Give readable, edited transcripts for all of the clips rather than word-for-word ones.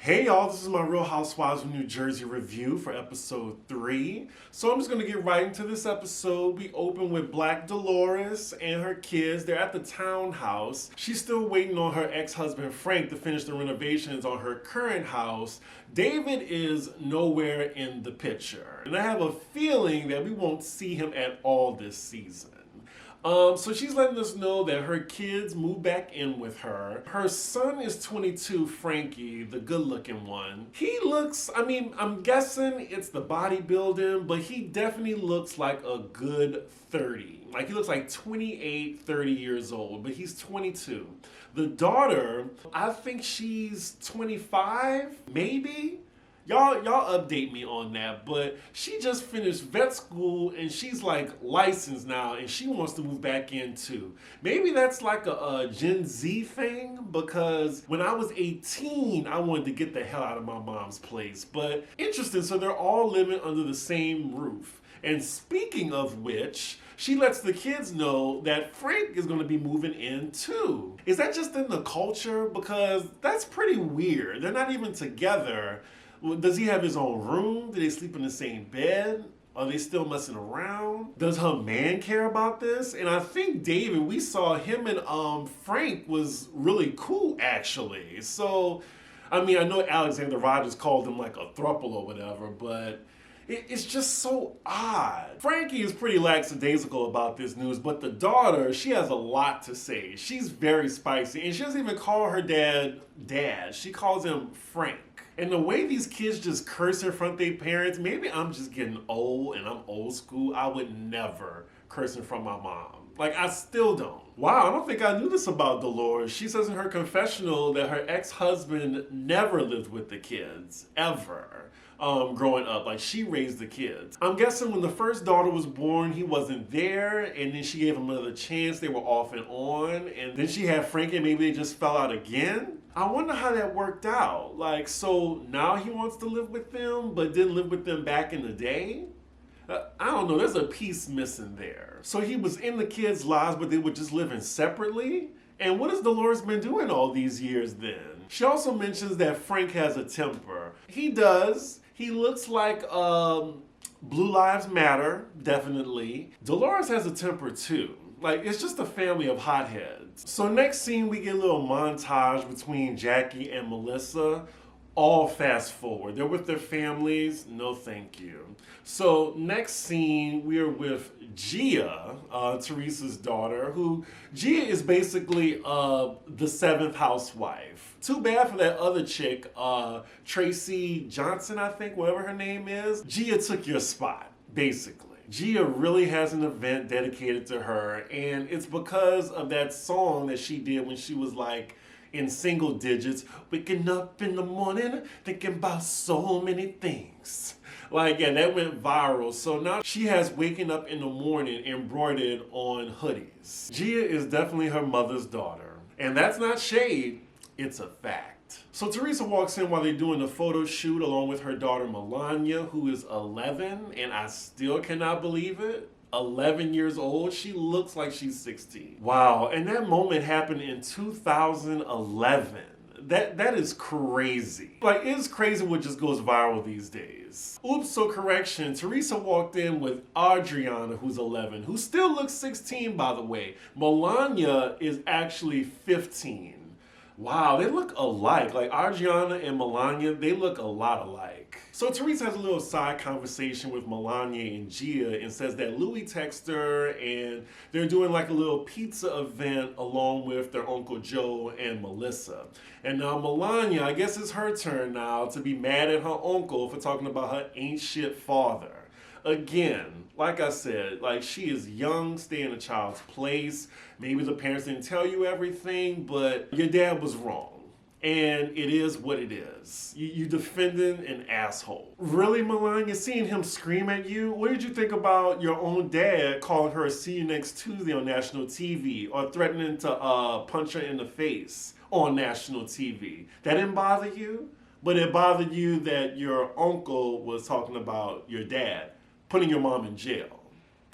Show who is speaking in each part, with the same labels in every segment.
Speaker 1: Hey y'all, this is my Real Housewives of New Jersey review for episode 3. So I'm just going to get right into this episode. We open with Black Dolores and her kids. They're at the townhouse. She's still waiting on her ex-husband Frank to finish the renovations on her current house. David is nowhere in the picture. And I have a feeling that we won't see him at all this season. So she's letting us know that her kids moved back in with her. Her son is 22, Frankie, the good-looking one. He looks, I'm guessing it's the bodybuilding, but he definitely looks like a good 30. Like he looks like 28, 30 years old, but he's 22. The daughter, I think she's 25, maybe? Y'all update me on that, but she just finished vet school and she's like licensed now and she wants to move back in too. Maybe that's like a Gen Z thing, because when I was 18, I wanted to get the hell out of my mom's place. But interesting, so they're all living under the same roof. And speaking of which, she lets the kids know that Frank is going to be moving in too. Is that just in the culture? Because that's pretty weird. They're not even together. Does he have his own room? Do they sleep in the same bed? Are they still messing around? Does her man care about this? And I think David, we saw him and Frank was really cool actually. So, I know Alexander Rogers called him like a throuple or whatever, but it's just so odd. Frankie is pretty lackadaisical about this news, but the daughter, she has a lot to say. She's very spicy, and she doesn't even call her dad Dad. She calls him Frank. And the way these kids just curse in front of their parents, maybe I'm just getting old and I'm old school. I would never curse in front of my mom. Like, I still don't. Wow, I don't think I knew this about Dolores. She says in her confessional that her ex-husband never lived with the kids, ever. Growing up, like she raised the kids. I'm guessing when the first daughter was born, he wasn't there, and then she gave him another chance. They were off and on, and then she had Frankie, and maybe they just fell out again. I wonder how that worked out. Like, so now he wants to live with them, but didn't live with them back in the day? I don't know, there's a piece missing there. So he was in the kids' lives, but they were just living separately? And what has Dolores been doing all these years then? She also mentions that Frank has a temper. He does. He looks like Blue Lives Matter, definitely. Dolores has a temper too. Like, it's just a family of hotheads. So next scene, we get a little montage between Jackie and Melissa. All fast forward. They're with their families. No thank you. So next scene, we're with Gia, Teresa's daughter, who Gia is basically the seventh housewife. Too bad for that other chick, Tracy Johnson, I think, whatever her name is. Gia took your spot, basically. Gia really has an event dedicated to her, and it's because of that song that she did when she was like in single digits, waking up in the morning, thinking about so many things. Like, yeah, that went viral. So now she has waking up in the morning embroidered on hoodies. Gia is definitely her mother's daughter. And that's not shade, it's a fact. So Teresa walks in while they're doing the photo shoot along with her daughter Melania, who is 11, and I still cannot believe it. 11 years old, she looks like she's 16. Wow, and that moment happened in 2011. That is crazy. Like, it's crazy what just goes viral these days. Oops, so correction, Teresa walked in with Adriana, who's 11, who still looks 16, by the way. Melania is actually 15. Wow, they look alike. Like, Adriana and Melania, they look a lot alike. So Teresa has a little side conversation with Melania and Gia and says that Louis texted her and they're doing like a little pizza event along with their Uncle Joe and Melissa. And now Melania, I guess it's her turn now to be mad at her uncle for talking about her ain't shit father. Again, like I said, like, she is young, stay in a child's place. Maybe the parents didn't tell you everything, but your dad was wrong. And it is what it is. You defending an asshole. Really, Melania, seeing him scream at you? What did you think about your own dad calling her see you next Tuesday on national TV, or threatening to punch her in the face on national TV? That didn't bother you? But it bothered you that your uncle was talking about your dad, putting your mom in jail.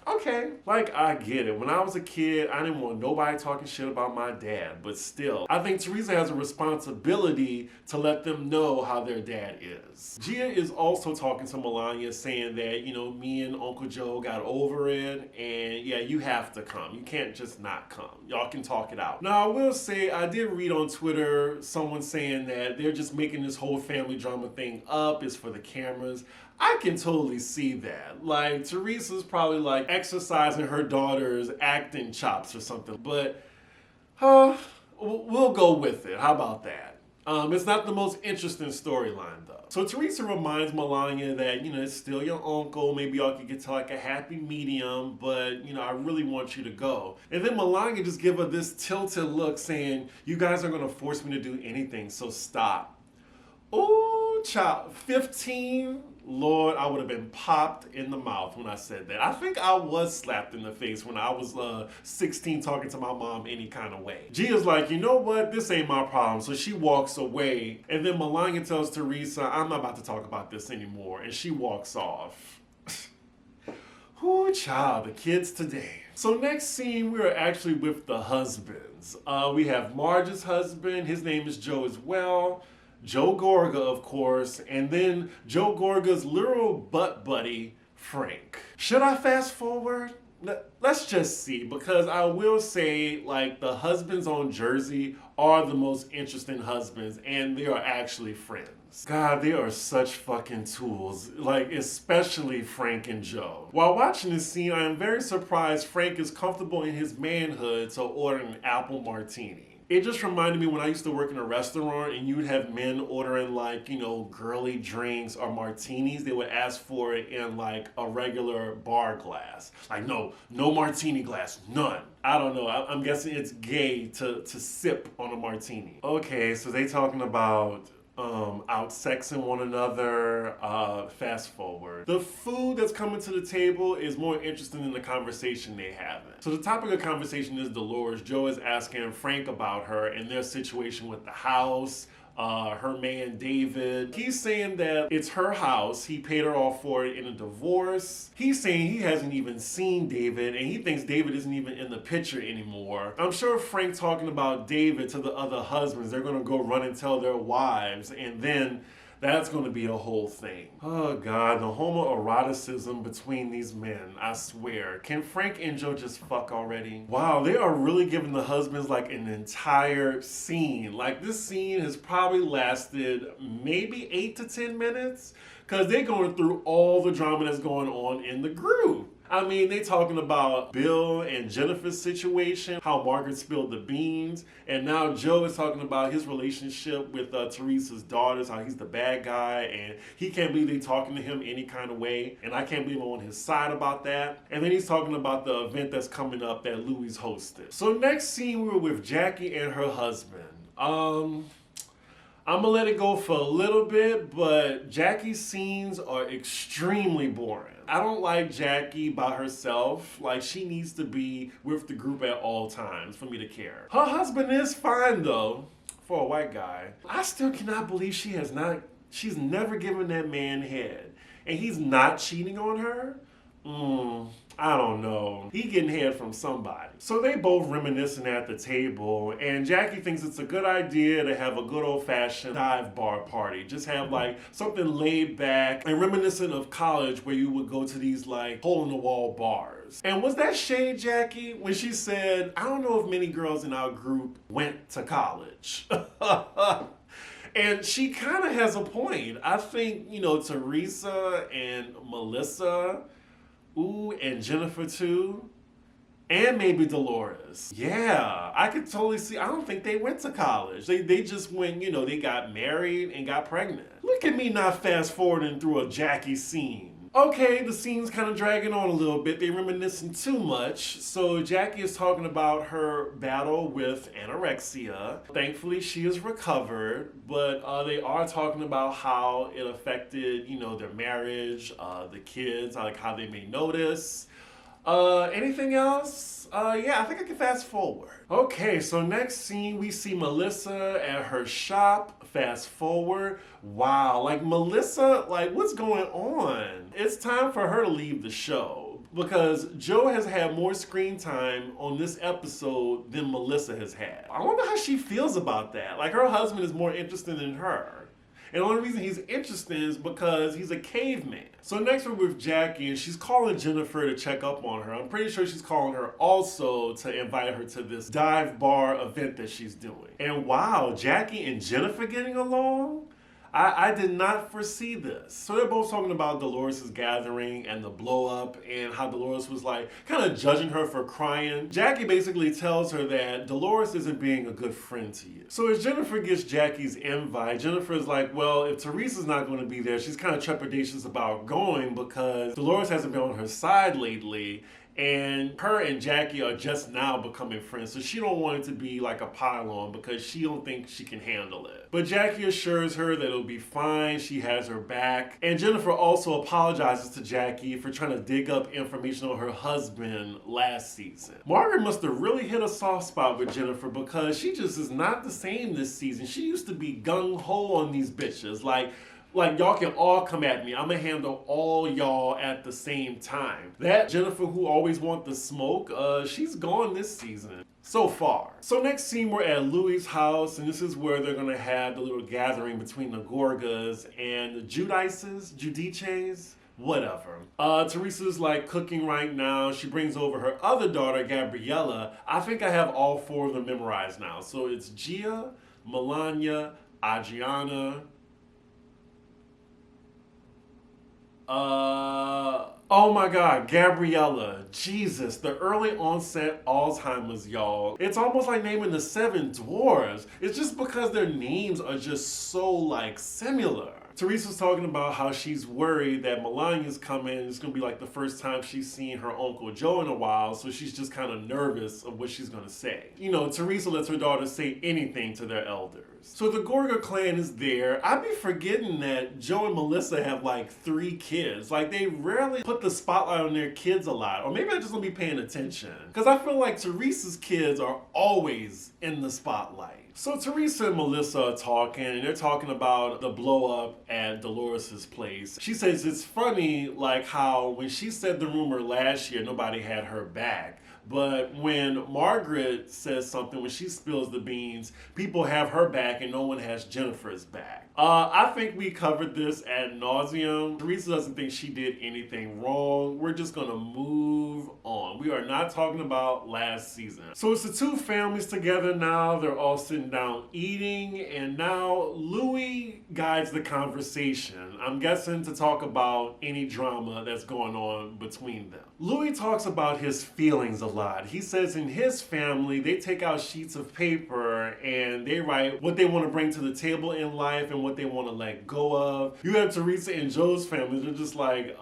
Speaker 1: Okay, like I get it. When I was a kid, I didn't want nobody talking shit about my dad, but still, I think Teresa has a responsibility to let them know how their dad is. Gia is also talking to Melania saying that, me and Uncle Joe got over it, and yeah, you have to come. You can't just not come. Y'all can talk it out. Now, I will say, I did read on Twitter someone saying that they're just making this whole family drama thing up. It's for the cameras. I can totally see that. Like, Teresa's probably like exercising her daughter's acting chops or something, but we'll go with it. How about that? It's not the most interesting storyline though. So Teresa reminds Melania that, it's still your uncle. Maybe y'all could get to like a happy medium, but, I really want you to go. And then Melania just give her this tilted look saying, you guys are going to force me to do anything, so stop. Ooh, child, 15? Lord, I would have been popped in the mouth when I said that. I think I was slapped in the face when I was 16 talking to my mom any kind of way. Gia's like, you know what? This ain't my problem. So she walks away. And then Melania tells Teresa, I'm not about to talk about this anymore. And she walks off. Ooh, child, the kids today. So next scene, we're actually with the husbands. We have Marge's husband. His name is Joe as well. Joe Gorga, of course, and then Joe Gorga's literal butt buddy, Frank. Should I fast forward? Let's just see, because I will say, like, the husbands on Jersey are the most interesting husbands, and they are actually friends. God, they are such fucking tools, like, especially Frank and Joe. While watching this scene, I am very surprised Frank is comfortable in his manhood to order an apple martini. It just reminded me when I used to work in a restaurant and you would have men ordering like, girly drinks or martinis. They would ask for it in like a regular bar glass. Like, no martini glass, none. I don't know. I'm guessing it's gay to sip on a martini. Okay, so they talking about out-sexing one another. Fast forward. The food that's coming to the table is more interesting than the conversation they having. So the topic of conversation is Dolores. Joe is asking Frank about her and their situation with the house, her man David. He's saying that it's her house. He paid her off for it in a divorce. He's saying he hasn't even seen David and he thinks David isn't even in the picture anymore. I'm sure Frank talking about David to the other husbands, they're going to go run and tell their wives, and then that's going to be a whole thing. Oh God, the homoeroticism between these men, I swear. Can Frank and Joe just fuck already? Wow, they are really giving the husbands like an entire scene. Like this scene has probably lasted maybe 8 to 10 minutes because they're going through all the drama that's going on in the group. I mean, they talking about Bill and Jennifer's situation, how Margaret spilled the beans, and now Joe is talking about his relationship with Teresa's daughters, how he's the bad guy, and he can't believe they talking to him any kind of way, and I can't believe I'm on his side about that. And then he's talking about the event that's coming up that Louis hosted. So next scene, we were with Jackie and her husband. I'm gonna let it go for a little bit, but Jackie's scenes are extremely boring. I don't like Jackie by herself. Like, she needs to be with the group at all times for me to care. Her husband is fine, though, for a white guy. I still cannot believe she's never given that man head. And he's not cheating on her? I don't know. He getting head from somebody. So they both reminiscing at the table, and Jackie thinks it's a good idea to have a good old-fashioned dive bar party. Just have like something laid back and reminiscent of college where you would go to these like hole-in-the-wall bars. And was that shade, Jackie, when she said, I don't know if many girls in our group went to college? And she kind of has a point. I think, Teresa and Melissa, and Jennifer too, and maybe Dolores. Yeah, I could totally see. I don't think they went to college. They just went, they got married and got pregnant. Look at me not fast forwarding through a Jackie scene. Okay, the scene's kind of dragging on a little bit. They're reminiscing too much. So Jackie is talking about her battle with anorexia. Thankfully, she is recovered, but they are talking about how it affected, their marriage, the kids, like how they may notice. Anything else? Yeah, I think I can fast forward. Okay, so next scene, we see Melissa at her shop. Fast forward. Wow, like Melissa, like what's going on? It's time for her to leave the show. because Joe has had more screen time on this episode than Melissa has had. I wonder how she feels about that. Like, her husband is more interested in her. And the only reason he's interested is because he's a caveman. So next we're with Jackie, and she's calling Jennifer to check up on her. I'm pretty sure she's calling her also to invite her to this dive bar event that she's doing. And wow, Jackie and Jennifer getting along? I did not foresee this. So they're both talking about Dolores' gathering and the blow up and how Dolores was like kind of judging her for crying. Jackie basically tells her that Dolores isn't being a good friend to you. So as Jennifer gets Jackie's invite, Jennifer is like, well, if Teresa's not going to be there, she's kind of trepidatious about going because Dolores hasn't been on her side lately. And her and Jackie are just now becoming friends, so she don't want it to be like a pile-on because she don't think she can handle it. But Jackie assures her that it'll be fine, she has her back. And Jennifer also apologizes to Jackie for trying to dig up information on her husband last season. Margaret must have really hit a soft spot with Jennifer because she just is not the same this season. She used to be gung-ho on these bitches, like y'all can all come at me. I'm gonna handle all y'all at the same time. That Jennifer who always want the smoke, she's gone this season. So far. So next scene we're at Louie's house, and this is where they're gonna have the little gathering between the Gorgas and the Judices, whatever. Teresa's like cooking right now. She brings over her other daughter, Gabriella. I think I have all four of them memorized now. So it's Gia, Melania, Adriana, oh my God, Gabriella. Jesus, the early onset Alzheimer's, y'all. It's almost like naming the seven dwarves. It's just because their names are just so like similar. Teresa's talking about how she's worried that Melania's coming. It's gonna be like the first time she's seen her Uncle Joe in a while, so she's just kind of nervous of what she's gonna say. You know, Teresa lets her daughter say anything to their elders. So the Gorga clan is there. I'd be forgetting that Joe and Melissa have like 3 kids. Like, they rarely put the spotlight on their kids a lot. Or maybe I just don't be paying attention. Because I feel like Teresa's kids are always in the spotlight. So Teresa and Melissa are talking, and they're talking about the blow up at Dolores' place. She says it's funny, like how when she said the rumor last year, nobody had her back. But when Margaret says something, when she spills the beans, people have her back and no one has Jennifer's back. I think we covered this ad nauseum. Teresa doesn't think she did anything wrong. We're just gonna move on. We are not talking about last season. So it's the 2 families together now. They're all sitting down eating, and now Louie guides the conversation. I'm guessing to talk about any drama that's going on between them. Louie talks about his feelings a lot. He says in his family, they take out sheets of paper and they write what they want to bring to the table in life and what they want to let go of. You have Teresa and Joe's family, they're just like,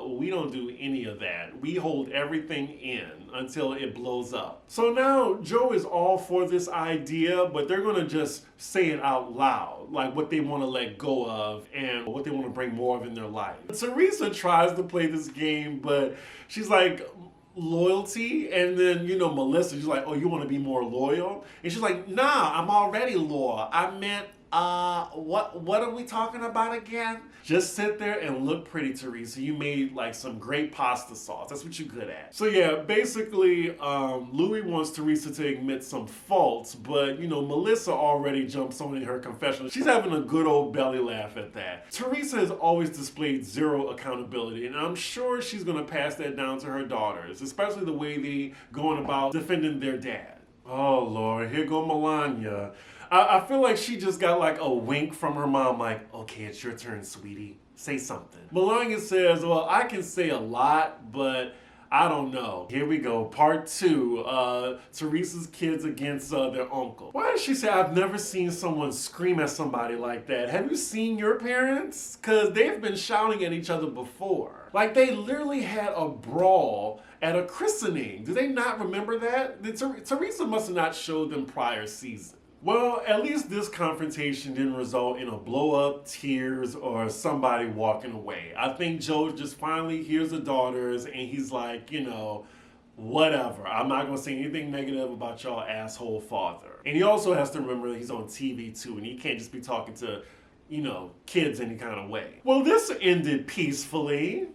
Speaker 1: we don't do any of that. We hold everything in until it blows up. So now Joe is all for this idea, but they're gonna just say it out loud, like what they want to let go of and what they want to bring more of in their life. Teresa tries to play this game, but she's like, loyalty, and then, you know, Melissa, she's like, oh, you want to be more loyal? And she's like, nah, I'm already loyal. I meant, what are we talking about again? Just sit there and look pretty, Teresa. You made like some great pasta sauce. That's what you're good at. So yeah, basically, Louie wants Teresa to admit some faults, but you know, Melissa already jumps on in her confessional. She's having a good old belly laugh at that. Teresa has always displayed zero accountability, and I'm sure she's gonna pass that down to her daughters, especially the way they going about defending their dad. Oh Lord, here go Melania. I feel like she just got like a wink from her mom, like, okay, it's your turn, sweetie. Say something. Melania says, well, I can say a lot, but I don't know. Here we go, part 2, Teresa's kids against their uncle. Why does she say, I've never seen someone scream at somebody like that? Have you seen your parents? Because they've been shouting at each other before. Like, they literally had a brawl at a christening. Do they not remember that? Teresa must have not showed them prior season. Well, at least this confrontation didn't result in a blow-up, tears, or somebody walking away. I think Joe just finally hears the daughters and he's like, you know, whatever. I'm not going to say anything negative about y'all asshole father. And he also has to remember that he's on TV too, and he can't just be talking to, you know, kids any kind of way. Well, this ended peacefully.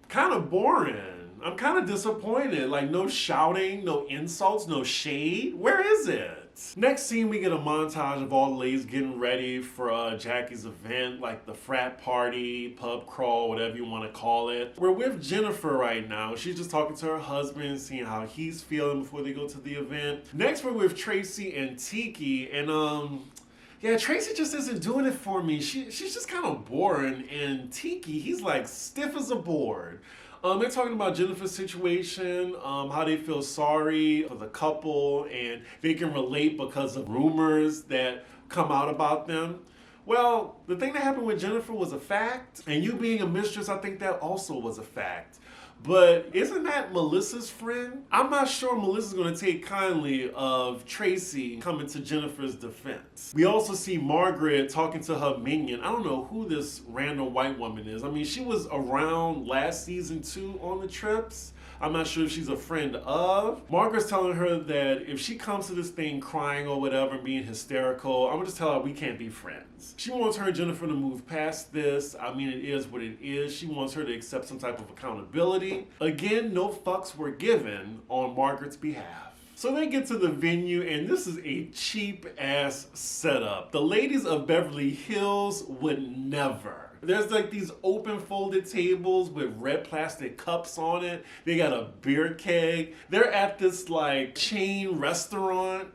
Speaker 1: Kind of boring. I'm kind of disappointed. Like, no shouting, no insults, no shade. Where is it? Next scene, we get a montage of all the ladies getting ready for Jackie's event, like the frat party, pub crawl, whatever you want to call it. We're with Jennifer right now. She's just talking to her husband, seeing how he's feeling before they go to the event. Next, we're with Tracy and Tiki, and yeah, Tracy just isn't doing it for me. She's just kind of boring, and Tiki, he's like stiff as a board. They're talking about Jennifer's situation, how they feel sorry for the couple, and they can relate because of rumors that come out about them. Well, the thing that happened with Jennifer was a fact, and you being a mistress, I think that also was a fact. But isn't that Melissa's friend? I'm not sure Melissa's gonna take kindly of Tracy coming to Jennifer's defense. We also see Margaret talking to her minion. I don't know who this random white woman is. I mean, she was around last season too on the trips. I'm not sure if she's a friend of. Margaret's telling her that if she comes to this thing crying or whatever and being hysterical, I'm gonna just tell her we can't be friends. She wants her and Jennifer to move past this. I mean, it is what it is. She wants her to accept some type of accountability. Again, no fucks were given on Margaret's behalf. So they get to the venue, and this is a cheap ass setup. The ladies of Beverly Hills would never. There's like these open folded tables with red plastic cups on it. They got a beer keg. They're at this like chain restaurant.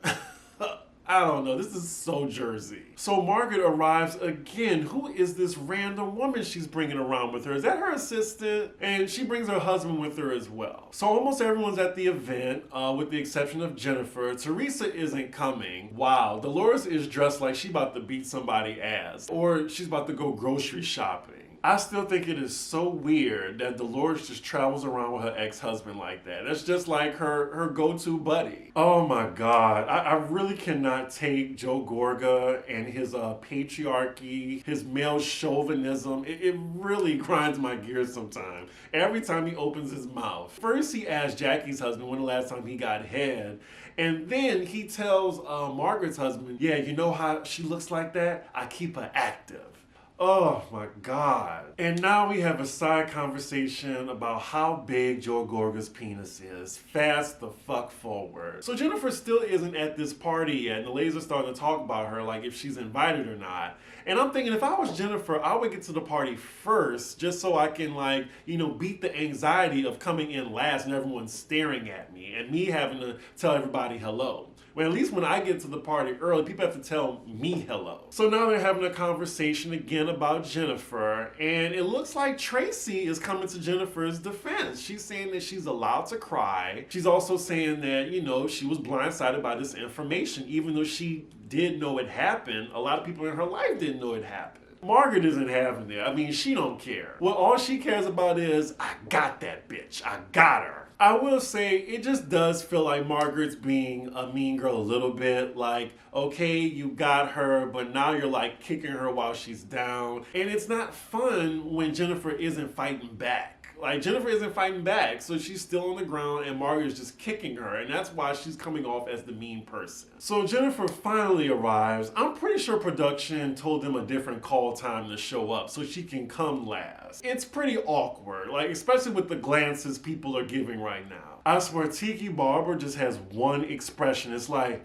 Speaker 1: I don't know, this is so Jersey. So Margaret arrives again. Who is this random woman she's bringing around with her? Is that her assistant? And she brings her husband with her as well. So almost everyone's at the event, with the exception of Jennifer. Teresa isn't coming. Wow, Dolores is dressed like she about to beat somebody's ass. Or she's about to go grocery shopping. I still think it is so weird that Dolores just travels around with her ex-husband like that. That's just like her go-to buddy. Oh my God. I really cannot take Joe Gorga and his patriarchy, his male chauvinism. It really grinds my gears sometimes. Every time he opens his mouth. First he asked Jackie's husband when the last time he got head. And then he tells Margaret's husband, yeah, you know how she looks like that? I keep her active. Oh my God. And now we have a side conversation about how big Joe Gorga's penis is. Fast the fuck forward. So Jennifer still isn't at this party yet, and the ladies are starting to talk about her, like if she's invited or not. And I'm thinking if I was Jennifer, I would get to the party first, just so I can like, you know, beat the anxiety of coming in last and everyone staring at me and me having to tell everybody hello. Well, at least when I get to the party early, people have to tell me hello. So now they're having a conversation again about Jennifer, and it looks like Tracy is coming to Jennifer's defense. She's saying that she's allowed to cry. She's also saying that, you know, she was blindsided by this information. Even though she did know it happened, a lot of people in her life didn't know it happened. Margaret isn't having it. I mean, she don't care. Well, all she cares about is, I got that bitch. I got her. I will say, it just does feel like Margaret's being a mean girl a little bit. Like, okay, you got her, but now you're like kicking her while she's down. And it's not fun when Jennifer isn't fighting back. Like, Jennifer isn't fighting back, so she's still on the ground and Margaret's just kicking her, and that's why she's coming off as the mean person. So Jennifer finally arrives. I'm pretty sure production told them a different call time to show up so she can come last. It's pretty awkward, like, especially with the glances people are giving right now. I swear, Tiki Barber just has one expression. It's like,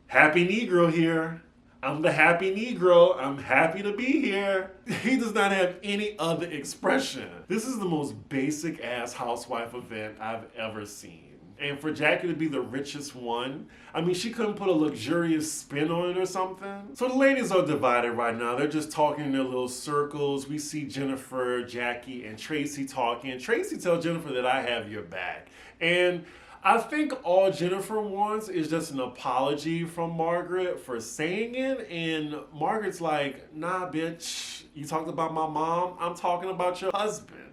Speaker 1: happy Negro here. I'm the happy Negro. I'm happy to be here. He does not have any other expression. This is the most basic ass housewife event I've ever seen. And for Jackie to be the richest one, I mean, she couldn't put a luxurious spin on it or something. So the ladies are divided right now. They're just talking in their little circles. We see Jennifer, Jackie, and Tracy talking. Tracy tells Jennifer that I have your back. And I think all Jennifer wants is just an apology from Margaret for saying it, and Margaret's like, nah, bitch, you talked about my mom, I'm talking about your husband.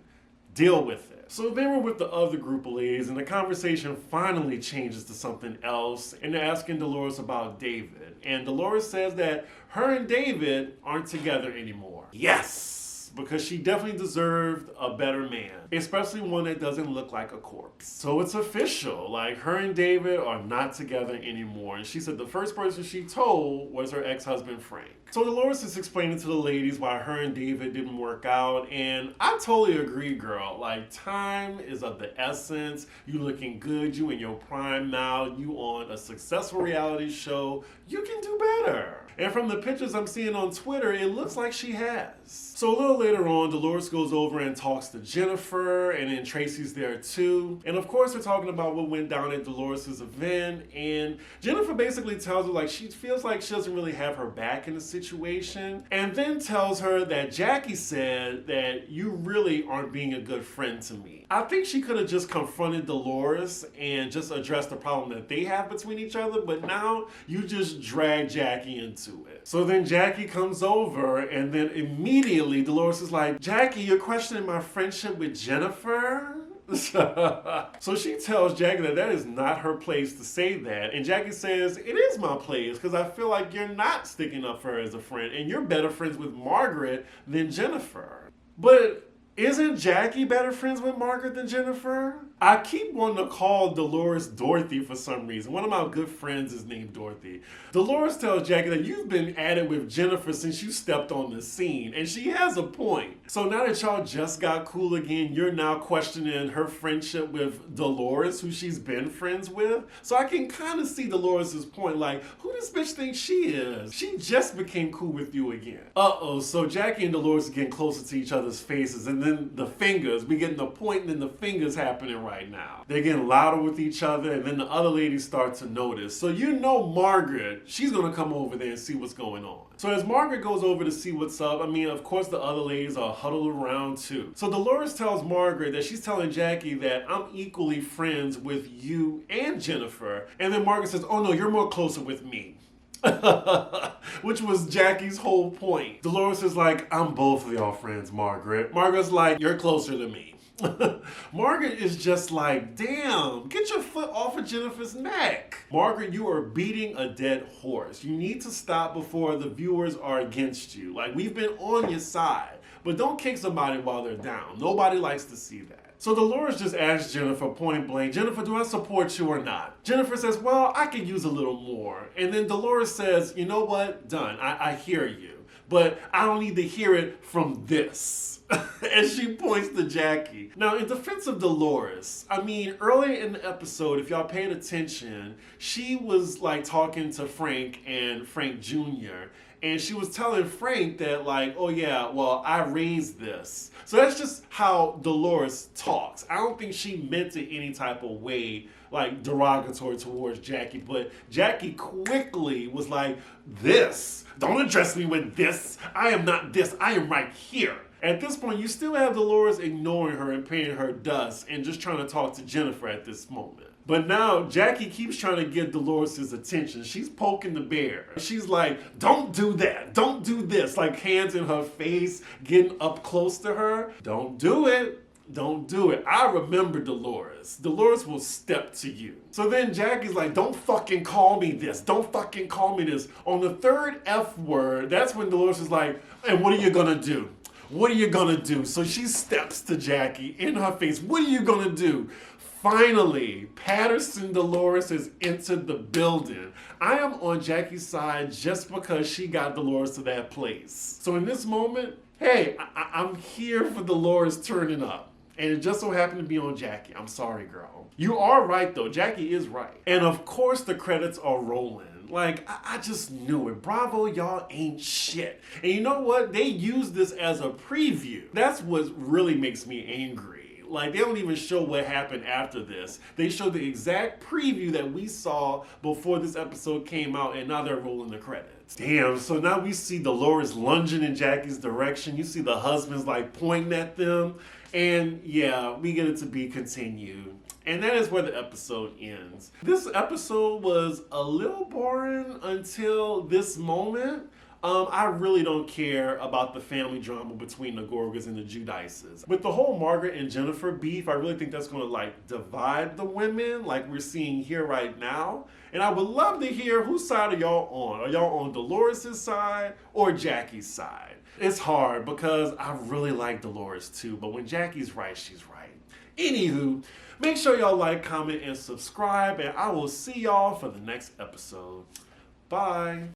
Speaker 1: Deal with it. So then we're with the other group of ladies, and the conversation finally changes to something else, and they're asking Dolores about David. And Dolores says that her and David aren't together anymore. Yes! because she definitely deserved a better man, especially one that doesn't look like a corpse. So it's official, like her and David are not together anymore. And she said the first person she told was her ex-husband Frank. So Dolores is explaining to the ladies why her and David didn't work out, and I totally agree, girl. Like, time is of the essence. You looking good, you in your prime now, you on a successful reality show. You can do better. And from the pictures I'm seeing on Twitter, it looks like she has. So a little later on, Dolores goes over and talks to Jennifer, and then Tracy's there too. And of course, they're talking about what went down at Dolores' event. And Jennifer basically tells her like she feels like she doesn't really have her back in the situation. And then tells her that Jackie said that you really aren't being a good friend to me. I think she could have just confronted Dolores and just addressed the problem that they have between each other. But now you just drag Jackie into it. So then Jackie comes over, and then immediately Dolores is like, Jackie, you're questioning my friendship with Jennifer? So she tells Jackie that is not her place to say that. And Jackie says, it is my place because I feel like you're not sticking up for her as a friend and you're better friends with Margaret than Jennifer. But isn't Jackie better friends with Margaret than Jennifer? I keep wanting to call Dolores Dorothy for some reason. One of my good friends is named Dorothy. Dolores tells Jackie that you've been at it with Jennifer since you stepped on the scene, and she has a point. So now that y'all just got cool again, you're now questioning her friendship with Dolores, who she's been friends with. So I can kind of see Dolores' point, like, who this bitch thinks she is? She just became cool with you again. So Jackie and Dolores are getting closer to each other's faces, and then the fingers, we getting the point, and then the fingers happening right now. They're getting louder with each other, and then the other ladies start to notice. So you know Margaret, she's gonna come over there and see what's going on. So as Margaret goes over to see what's up, I mean, of course the other ladies are huddled around too. So Dolores tells Margaret that she's telling Jackie that I'm equally friends with you and Jennifer. And then Margaret says, oh no, you're more closer with me. Which was Jackie's whole point. Dolores is like, I'm both of y'all friends, Margaret. Margaret's like, you're closer to me. Margaret is just like, damn, get your foot off of Jennifer's neck. Margaret, you are beating a dead horse. You need to stop before the viewers are against you. Like, we've been on your side, but don't kick somebody while they're down. Nobody likes to see that. So Dolores just asks Jennifer point blank, Jennifer, do I support you or not? Jennifer says, well, I could use a little more. And then Dolores says, you know what? Done. I hear you, but I don't need to hear it from this. And she points to Jackie. Now, in defense of Dolores, I mean, earlier in the episode, if y'all paid attention, she was like talking to Frank and Frank Jr., and she was telling Frank that like, oh yeah, well, I raised this. So that's just how Dolores talks. I don't think she meant it any type of way, like derogatory towards Jackie, but Jackie quickly was like, this, don't address me with this. I am not this, I am right here. At this point, you still have Dolores ignoring her and paying her dust and just trying to talk to Jennifer at this moment. But now Jackie keeps trying to get Dolores' attention. She's poking the bear. She's like, don't do that. Don't do this. Like hands in her face, getting up close to her. Don't do it. Don't do it. I remember Dolores. Dolores will step to you. So then Jackie's like, don't fucking call me this. Don't fucking call me this. On the third F word, that's when Dolores is like, and what are you gonna do? What are you gonna do? So she steps to Jackie in her face. What are you gonna do? Finally, Patterson Dolores has entered the building. I am on Jackie's side just because she got Dolores to that place. So in this moment, hey, I'm here for Dolores turning up. And it just so happened to be on Jackie. I'm sorry, girl. You are right, though. Jackie is right. And of course, the credits are rolling. Like, I just knew it. Bravo, y'all ain't shit. And you know what? They use this as a preview. That's what really makes me angry. Like, they don't even show what happened after this. They show the exact preview that we saw before this episode came out, and now they're rolling the credits. Damn, so now we see Dolores lunging in Jackie's direction. You see the husbands, like, pointing at them. And, yeah, we get it to be continued. And that is where the episode ends. This episode was a little boring until this moment. I really don't care about the family drama between the Gorgas and the Judices. With the whole Margaret and Jennifer beef, I really think that's going to like divide the women like we're seeing here right now. And I would love to hear whose side are y'all on. Are y'all on Dolores' side or Jackie's side? It's hard because I really like Dolores too, but when Jackie's right, she's right. Anywho, make sure y'all like, comment, and subscribe, and I will see y'all for the next episode. Bye.